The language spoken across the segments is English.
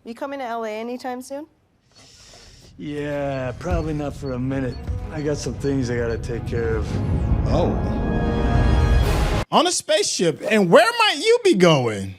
You coming to LA anytime soon? Yeah, probably not for a minute. I got some things I gotta take care of. Oh. On a spaceship, and where might you be going?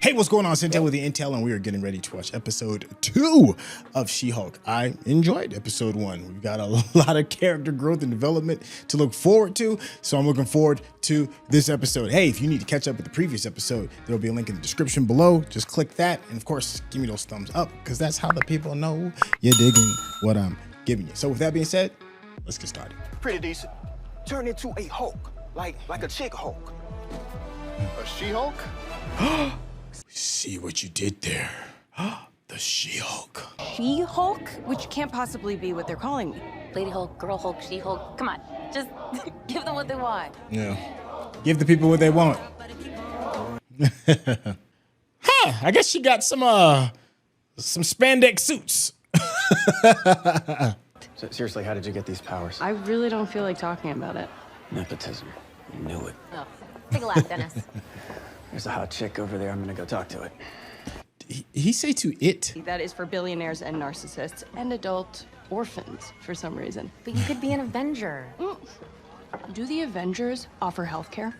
Hey, what's going on? Syntell with the Intel, and we are getting ready to watch episode 2 of She-Hulk. I enjoyed episode 1. We've got a lot of character growth and development to look forward to, so I'm looking forward to this episode. Hey, if you need to catch up with the previous episode, there'll be a link in the description below. Just click that, and of course, give me those thumbs up, because that's how the people know you're digging what I'm giving you. So with that being said, let's get started. Pretty decent. Turn into a Hulk, like a chick Hulk. A She-Hulk? See what you did there. The She-Hulk. She-Hulk? Which can't possibly be what they're calling me. Lady Hulk, Girl Hulk, She-Hulk. Come on, just give them what they want. Yeah. Give the people what they want. I guess she got some spandex suits. So, seriously, how did you get these powers? I really don't feel like talking about it. Nepotism. You knew it. Oh, take a laugh, Dennis. There's a hot chick over there. I'm gonna go talk to it. He say to it? That is for billionaires and narcissists and adult orphans for some reason. But you could be an Avenger. Do the Avengers offer healthcare?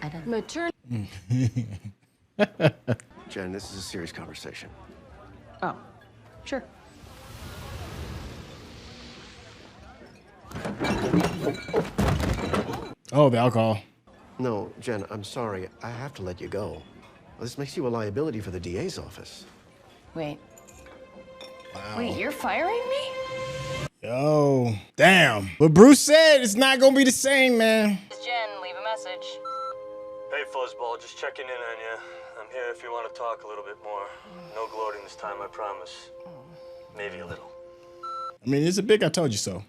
I don't. Maternity. Jen, this is a serious conversation. Oh, sure. Oh, the alcohol. No, Jen, I'm sorry. I have to let you go. This makes you a liability for the DA's office. Wait. Wow. Wait, you're firing me? Yo, damn. But Bruce said it's not gonna be the same, man. Jen, leave a message. Hey, Fuzzball, just checking in on you. I'm here if you want to talk a little bit more. No gloating this time, I promise. Maybe a little. I mean, it's a big I told you so.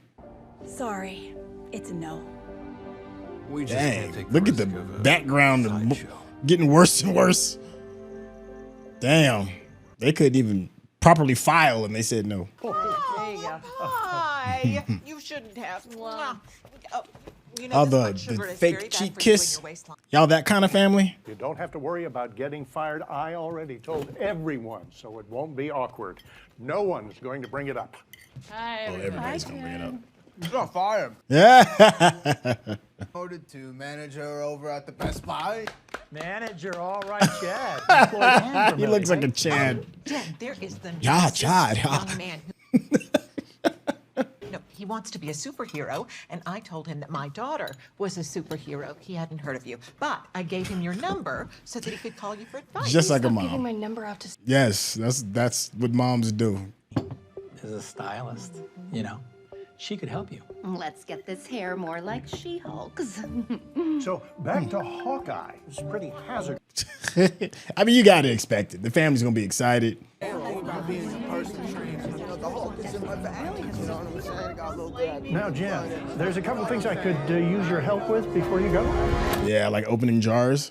Sorry, it's a no. We just can't Dang, take look at the risk of a background sideshow. getting worse and worse. Damn, they couldn't even properly file and they said no. There you go. Hi. You shouldn't have. You know, Oh, this the much sugar is fake very bad cheek for you and kiss. your waistline. Y'all that kind of family? You don't have to worry about getting fired. I already told everyone, so it won't be awkward. No one's going to bring it up. Hi, Oh, everybody's gonna bring it up. You're gonna fire him. Yeah. Promoted to manager over at the Best Buy. Manager, all right, Chad. He looks like a Chad. Jen, there is the Yeah, nicest Chad, yeah. young man no, he wants to be a superhero, and I told him that my daughter was a superhero. He hadn't heard of you, but I gave him your number so that he could call you for advice. Just like a Stop giving mom. my number out to. Yes, that's what moms do. Is a stylist, you know. She could help you. Let's get this hair more like She-Hulk's. So back to Hawkeye. It's pretty hazardous. I mean, you gotta expect it. The family's gonna be excited. Now, Jen, there's a couple things I could use your help with before you go. Yeah, like opening jars.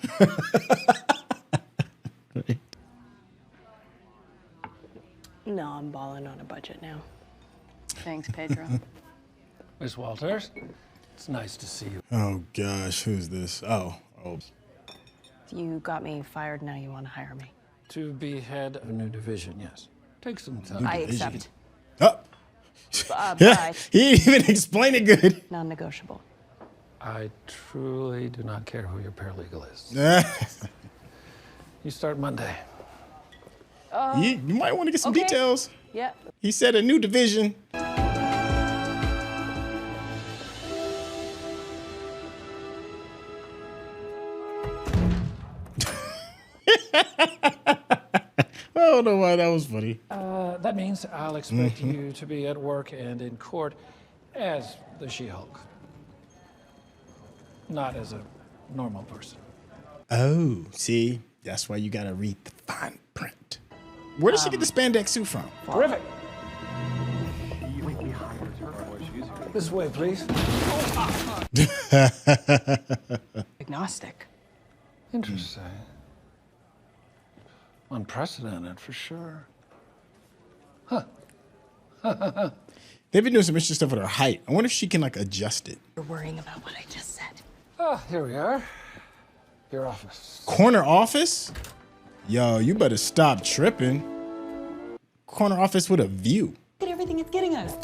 No, I'm balling on a budget now. Thanks, Pedro. Miss Walters, it's nice to see you. Oh gosh, who's this? Oh. You got me fired, now you want to hire me. To be head of a new division, yes. Take some time. I accept. Oh. Yeah, Yeah, he didn't even explain it good. non-negotiable. I truly do not care who your paralegal is. you, You start Monday. you might want to get some Okay. details. Yeah. He said a new division. I don't know why that was funny. That means I'll expect you to be at work and in court as the She-Hulk. Not as a normal person. Oh, see, that's why you gotta read the fine print. Where did she get the spandex suit from? Terrific. This way, please. Agnostic. Interesting. Unprecedented for sure. They've been doing some interesting stuff with her height. I wonder if she can like adjust it. You're worrying about what I just said. Ah, here we are. Your office. Corner office? Yo, you better stop tripping. Corner office with a view. Look at everything it's getting us.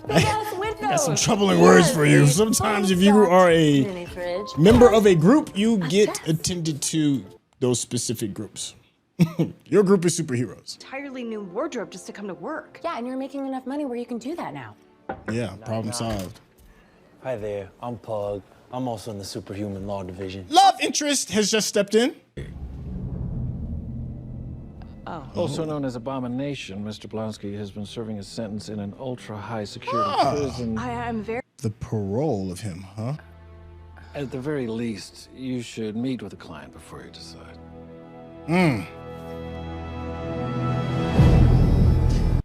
Big-ass windows. Got some troubling words for you. Sometimes if you are a Mini fridge. member of a group, you get attended to those specific groups. Your group is superheroes. Entirely new wardrobe just to come to work. Yeah, and you're making enough money where you can do that now. Yeah, problem solved. Hi there, I'm Pug. I'm also in the Superhuman Law Division. Love interest has just stepped in. Also known as Abomination, Mr. Blonsky has been serving a sentence in an ultra-high security prison. I'm very... The parole of him, huh? At the very least, you should meet with the client before you decide.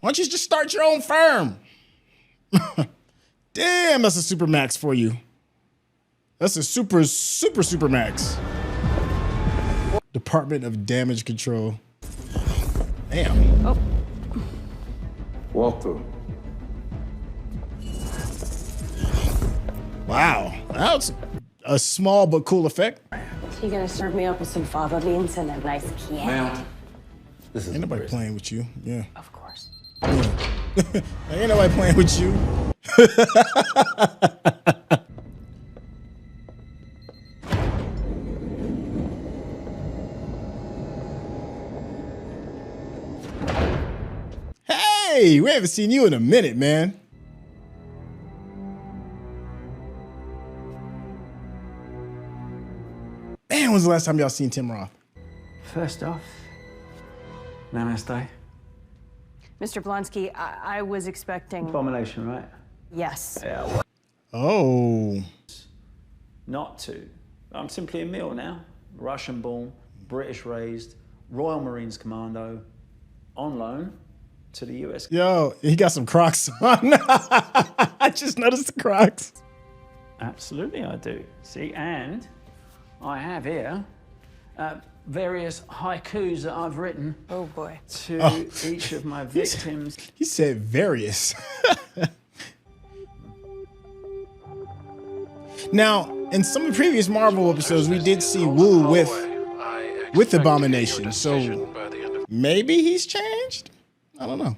Why don't you just start your own firm? Damn, that's a super max for you. That's a super max. Department of Damage Control. Damn. Oh. Walk through. Wow. That's a small but cool effect. You gonna serve me up with some fava beans and a nice Chianti? Ma'am, this is Ain't nobody playing with you. Yeah. Of course. Ain't nobody playing with you. Hey, we haven't seen you in a minute, man. Man, when's the last time y'all seen Tim Roth? First off, namaste. Mr. Blonsky, I was expecting... Abomination, right? Yes. Yeah. Oh. Not to. I'm simply a male now. Russian-born, British-raised, Royal Marines Commando, on loan to the US. Yo, he got some Crocs on. I just noticed the Crocs. Absolutely, I do. See, and I have here various haikus that I've written. Oh boy. To each of my victims. He said various. Now, in some of the previous Marvel episodes, we did see Wu with Abomination, so maybe he's changed? I don't know.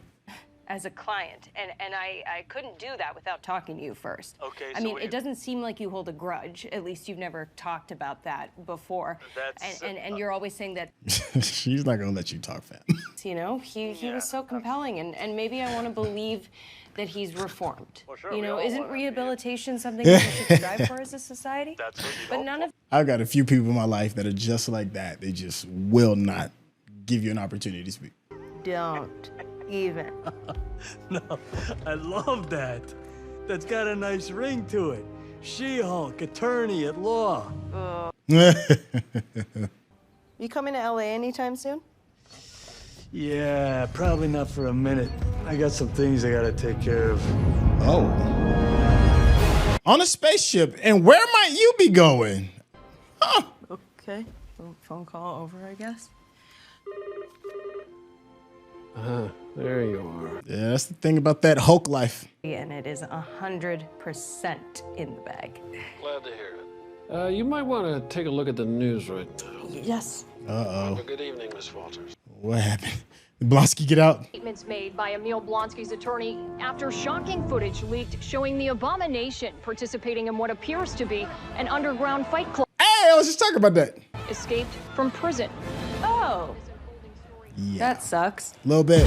As a client, and I couldn't do that without talking to you first. Okay, I so mean, it doesn't seem like you hold a grudge. At least you've never talked about that before. That's, and you're always saying that, She's not gonna let you talk, fam. you know, he was so compelling, and maybe I want to believe that he's reformed. Well, sure, you we know, all isn't wanna rehabilitation something that we should strive for as a society? That's what you But hope none of I've got a few people in my life that are just like that. They just will not give you an opportunity to speak. don't even. No, I love that. That's got a nice ring to it. She-Hulk, attorney at law. You coming to LA anytime soon? Yeah, probably not for a minute. I got some things I gotta take care of. Oh. On a spaceship, and where might you be going? Huh. Okay. Phone call over, I guess. There you are. Yeah, that's the thing about that Hulk life. And it is 100% in the bag. Glad to hear it. You might want to take a look at the news right now. Yes. Uh-oh. Good evening, Miss Walters. What happened? Did Blonsky get out? Statements made by Emil Blonsky's attorney after shocking footage leaked showing the Abomination participating in what appears to be an underground fight club. Hey, I was just talking about that. Escaped from prison. Oh. Yeah. That sucks. A little bit.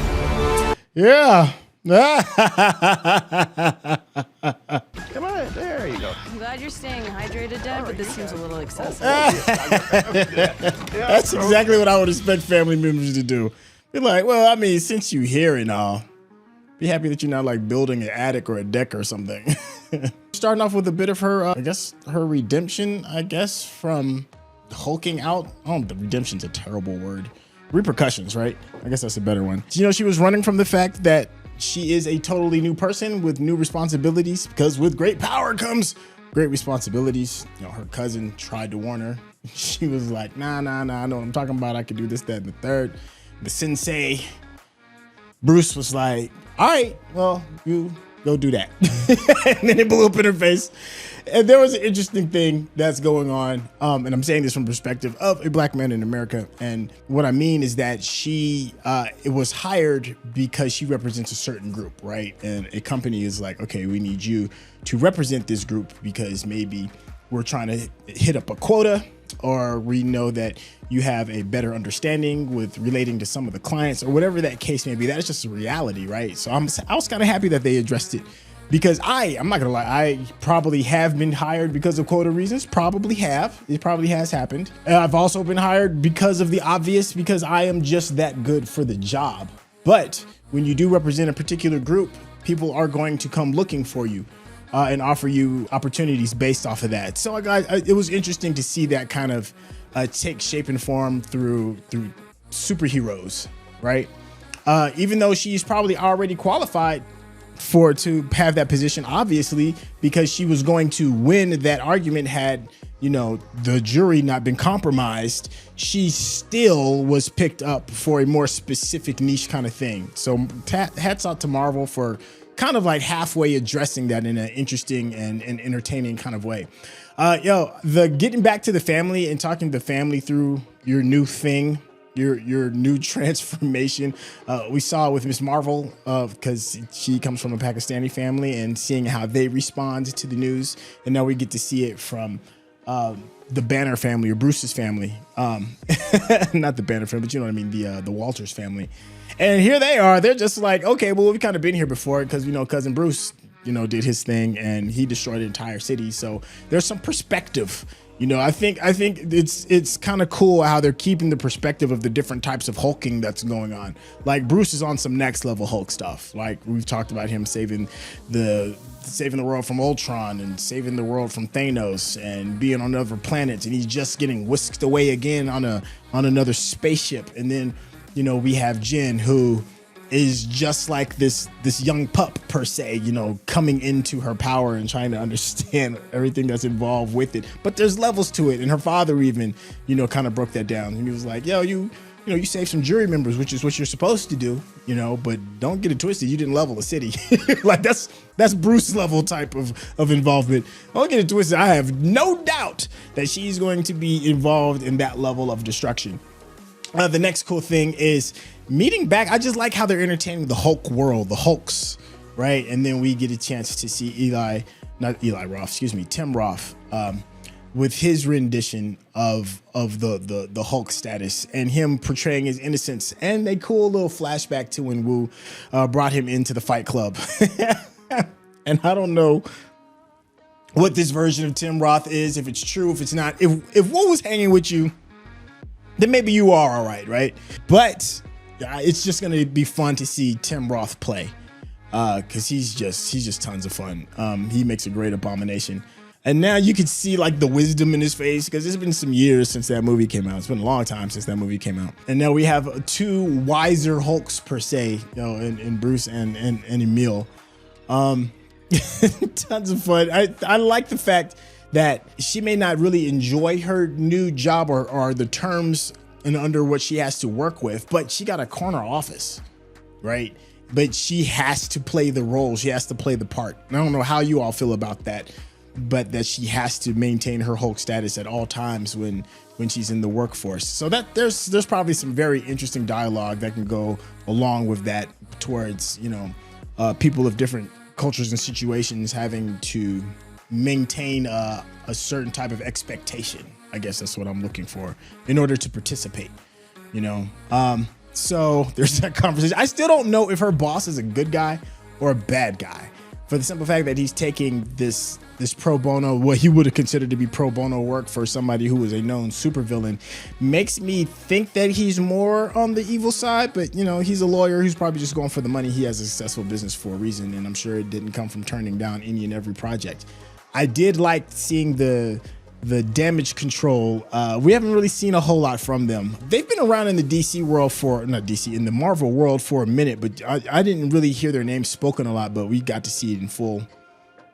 Yeah. Come on, there you go. I'm glad you're staying hydrated, Dad, but this seems a little excessive. That's exactly what I would expect family members to do. Be like, well, I mean, since you're here and all, be happy that you're not like building an attic or a deck or something. Starting off with a bit of her, I guess, her redemption, I guess, from hulking out. Oh, the redemption's a terrible word. Repercussions, right? I guess that's a better one. You know, she was running from the fact that she is a totally new person with new responsibilities, because with great power comes great responsibilities. You know, her cousin tried to warn her. She was like, nah, I know what I'm talking about. I could do this, that, and the third. The sensei, Bruce, was like, all right, well, you Go do that. And then it blew up in her face. And there was an interesting thing that's going on. And I'm saying this from the perspective of a black man in America. And what I mean is that she it was hired because she represents a certain group, right? And a company is like, okay, we need you to represent this group because maybe we're trying to hit up a quota, or we know that you have a better understanding with relating to some of the clients, or whatever that case may be. That's just a reality, right? So I was kind of happy that they addressed it, because I'm not gonna lie, I probably have been hired because of quota reasons. Probably have. It probably has happened. I've also been hired because of the obvious, because I am just that good for the job. But when you do represent a particular group, people are going to come looking for you. And offer you opportunities based off of that. So it was interesting to see that kind of take shape and form through superheroes, right? Even though she's probably already qualified to have that position, obviously, because she was going to win that argument had, you know, the jury not been compromised. She still was picked up for a more specific niche kind of thing. So hats out to Marvel for kind of like halfway addressing that in an interesting and entertaining kind of way. Getting back to the family and talking to the family through your new thing, your new transformation. We saw it with Miss Marvel because she comes from a Pakistani family, and seeing how they respond to the news. And now we get to see it from the Banner family, or Bruce's family. Not the Banner family, but you know what I mean, the Walters family. And here they are. They're just like, okay, well, we've kind of been here before because, you know, cousin Bruce, you know, did his thing and he destroyed the entire city. So there's some perspective. You know, I think it's kind of cool how they're keeping the perspective of the different types of hulking that's going on. Like Bruce is on some next level Hulk stuff. Like we've talked about him saving the world from Ultron and saving the world from Thanos and being on other planets, and he's just getting whisked away again on another spaceship. And then, you know, we have Jen, who is just like this young pup per se, you know, coming into her power and trying to understand everything that's involved with it. But there's levels to it, and her father even, you know, kind of broke that down. And he was like, yo, you saved some jury members, which is what you're supposed to do, you know, but don't get it twisted. You didn't level a city. Like that's Bruce level type of involvement. Don't get it twisted. I have no doubt that she's going to be involved in that level of destruction. The next cool thing is meeting back. I just like how they're entertaining the Hulk world, the Hulks, right? And then we get a chance to see Tim Roth, with his rendition of the Hulk status and him portraying his innocence, and a cool little flashback to when Wu brought him into the Fight Club. And I don't know what this version of Tim Roth is, if it's true, if it's not. If Wu was hanging with you, then maybe you are all right? But it's just gonna be fun to see Tim Roth play, because he's just tons of fun. He makes a great Abomination, and now you can see like the wisdom in his face, because it's been some years since that movie came out. It's been a long time since that movie came out, and now we have two wiser Hulks per se, you know, in Bruce and Emil. Tons of fun. I like the fact that she may not really enjoy her new job or the terms and under what she has to work with, but she got a corner office, right? But she has to play the role. She has to play the part. And I don't know how you all feel about that, but that she has to maintain her Hulk status at all times when she's in the workforce. So that there's probably some very interesting dialogue that can go along with that towards, you know, people of different cultures and situations having to maintain a certain type of expectation. I guess that's what I'm looking for in order to participate, you know? So there's that conversation. I still don't know if her boss is a good guy or a bad guy, for the simple fact that he's taking this pro bono, what he would have considered to be pro bono work for somebody who was a known supervillain, makes me think that he's more on the evil side. But, you know, he's a lawyer who's probably just going for the money. He has a successful business for a reason, and I'm sure it didn't come from turning down any and every project. I did like seeing the damage control. We haven't really seen a whole lot from them. They've been around in the DC world in the Marvel world for a minute, but I didn't really hear their names spoken a lot, but we got to see it in full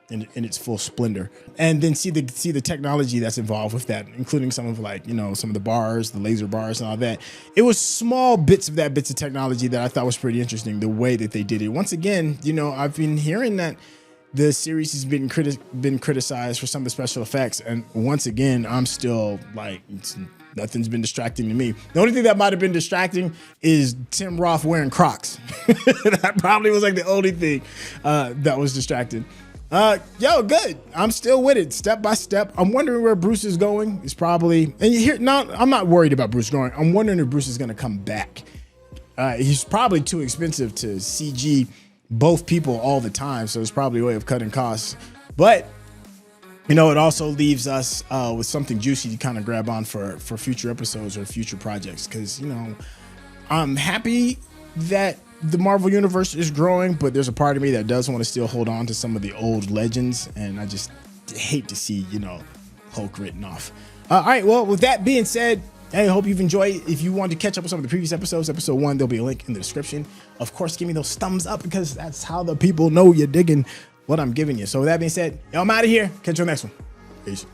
in its full splendor, and then see the technology that's involved with that, including some of like, you know, some of the bars, the laser bars and all that. It was small bits of technology that I thought was pretty interesting, the way that they did it. Once again, you know, I've been hearing that the series has been criticized for some of the special effects, and once again, I'm still like, nothing's been distracting to me. The only thing that might have been distracting is Tim Roth wearing Crocs. That probably was like the only thing that was distracting. Yo, good. I'm still with it, step by step. I'm wondering where Bruce is going. It's probably, and you hear, no, I'm not worried about Bruce going. I'm wondering if Bruce is going to come back. He's probably too expensive to CG both people all the time, so it's probably a way of cutting costs. But you know, it also leaves us with something juicy to kind of grab on for future episodes or future projects. Because, you know, I'm happy that the Marvel Universe is growing, but there's a part of me that does want to still hold on to some of the old legends. And I just hate to see, you know, Hulk written off. All right, well, with that being said, I hope you've enjoyed. If you want to catch up with some of the previous episodes, episode 1, there'll be a link in the description. Of course, give me those thumbs up because that's how the people know you're digging what I'm giving you. So with that being said, I'm out of here. Catch you on the next one. Peace.